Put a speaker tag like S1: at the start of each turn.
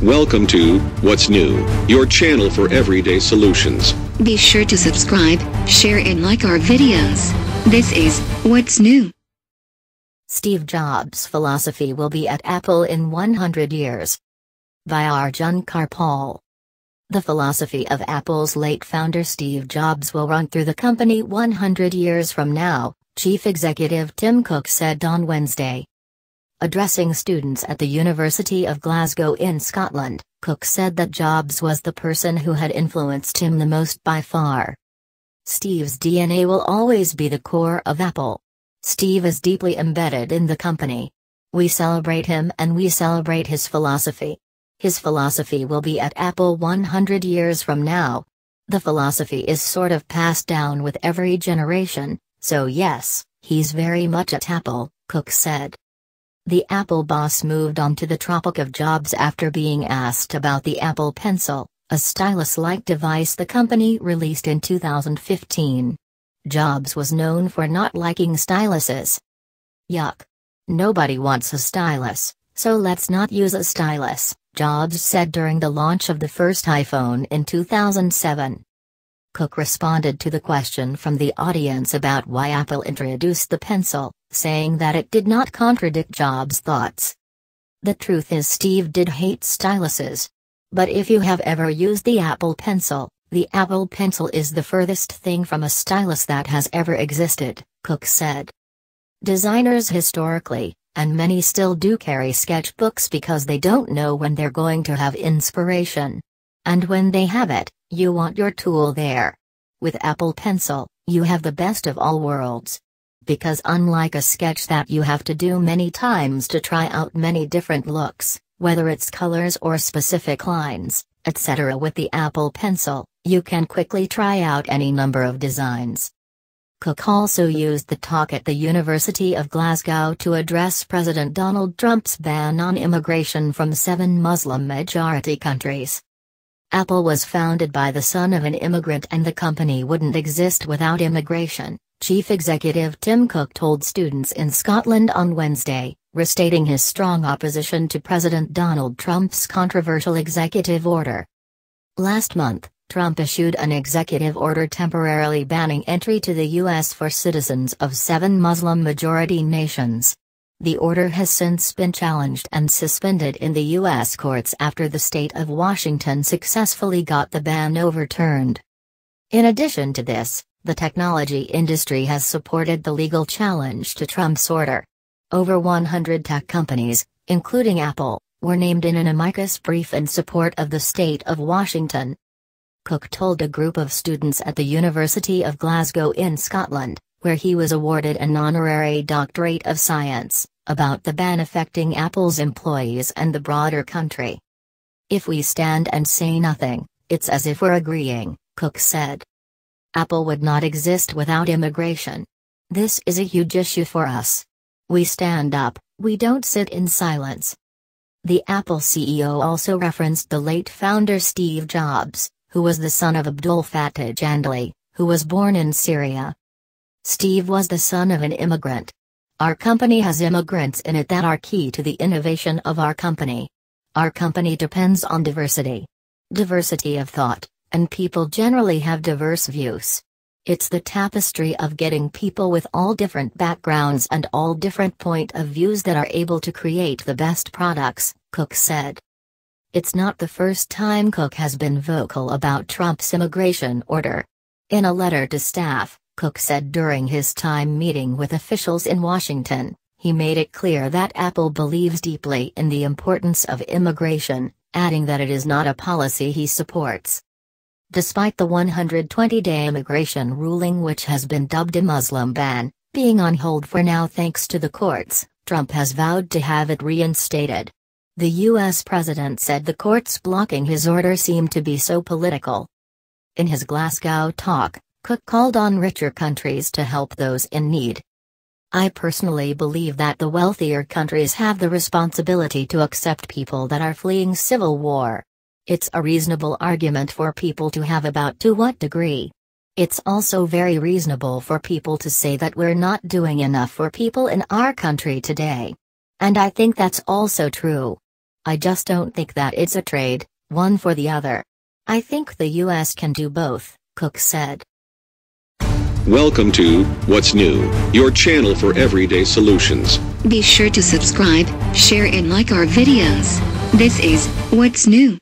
S1: Welcome to What's New, your channel for everyday solutions.
S2: Be sure to subscribe, share and like our videos. This is What's New.
S3: Steve Jobs' philosophy will be at Apple in 100 years. By Arjun Karpal. The philosophy of Apple's late founder Steve Jobs will run through the company 100 years from now, Chief Executive Tim Cook said on Wednesday. Addressing students at the University of Glasgow in Scotland, Cook said that Jobs was the person who had influenced him the most by far. Steve's DNA will always be the core of Apple. Steve is deeply embedded in the company. We celebrate him and we celebrate his philosophy. His philosophy will be at Apple 100 years from now. The philosophy is sort of passed down with every generation, so yes, he's very much at Apple, Cook said. The Apple boss moved on to the topic of Jobs after being asked about the Apple Pencil, a stylus-like device the company released in 2015. Jobs was known for not liking styluses. Yuck. Nobody wants a stylus, so let's not use a stylus, Jobs said during the launch of the first iPhone in 2007. Cook responded to the question from the audience about why Apple introduced the Pencil, saying that it did not contradict Jobs' thoughts. The truth is Steve did hate styluses. But if you have ever used the Apple Pencil, the Apple Pencil is the furthest thing from a stylus that has ever existed, Cook said. Designers historically, and many still do carry sketchbooks because they don't know when they're going to have inspiration. And when they have it, you want your tool there. With Apple Pencil, you have the best of all worlds. Because unlike a sketch that you have to do many times to try out many different looks, whether it's colors or specific lines, etc. with the Apple Pencil, you can quickly try out any number of designs. Cook also used the talk at the University of Glasgow to address President Donald Trump's ban on immigration from 7 Muslim-majority countries. Apple was founded by the son of an immigrant and the company wouldn't exist without immigration, Chief Executive Tim Cook told students in Scotland on Wednesday, restating his strong opposition to President Donald Trump's controversial executive order. Last month, Trump issued an executive order temporarily banning entry to the U.S. for citizens of 7 Muslim-majority nations. The order has since been challenged and suspended in the U.S. courts after the state of Washington successfully got the ban overturned. In addition to this, the technology industry has supported the legal challenge to Trump's order. Over 100 tech companies, including Apple, were named in an amicus brief in support of the state of Washington. Cook told a group of students at the University of Glasgow in Scotland, where he was awarded an honorary doctorate of science, about the ban affecting Apple's employees and the broader country. If we stand and say nothing, it's as if we're agreeing, Cook said. Apple would not exist without immigration. This is a huge issue for us. We stand up, we don't sit in silence. The Apple CEO also referenced the late founder Steve Jobs, who was the son of Abdul Fattah Jandali, who was born in Syria. Steve was the son of an immigrant. Our company has immigrants in it that are key to the innovation of our company. Our company depends on diversity. Diversity of thought, and people generally have diverse views. It's the tapestry of getting people with all different backgrounds and all different point of views that are able to create the best products, Cook said. It's not the first time Cook has been vocal about Trump's immigration order. In a letter to staff, Cook said during his time meeting with officials in Washington, he made it clear that Apple believes deeply in the importance of immigration, adding that it is not a policy he supports. Despite the 120-day immigration ruling, which has been dubbed a Muslim ban, being on hold for now thanks to the courts, Trump has vowed to have it reinstated. The U.S. president said the courts blocking his order seemed to be so political. In his Glasgow talk, Cook called on richer countries to help those in need. I personally believe that the wealthier countries have the responsibility to accept people that are fleeing civil war. It's a reasonable argument for people to have about to what degree. It's also very reasonable for people to say that we're not doing enough for people in our country today. And I think that's also true. I just don't think that it's a trade, one for the other. I think the US can do both, Cook said.
S1: Welcome to What's New, your channel for everyday solutions.
S2: Be sure to subscribe, share and like our videos. This is What's New.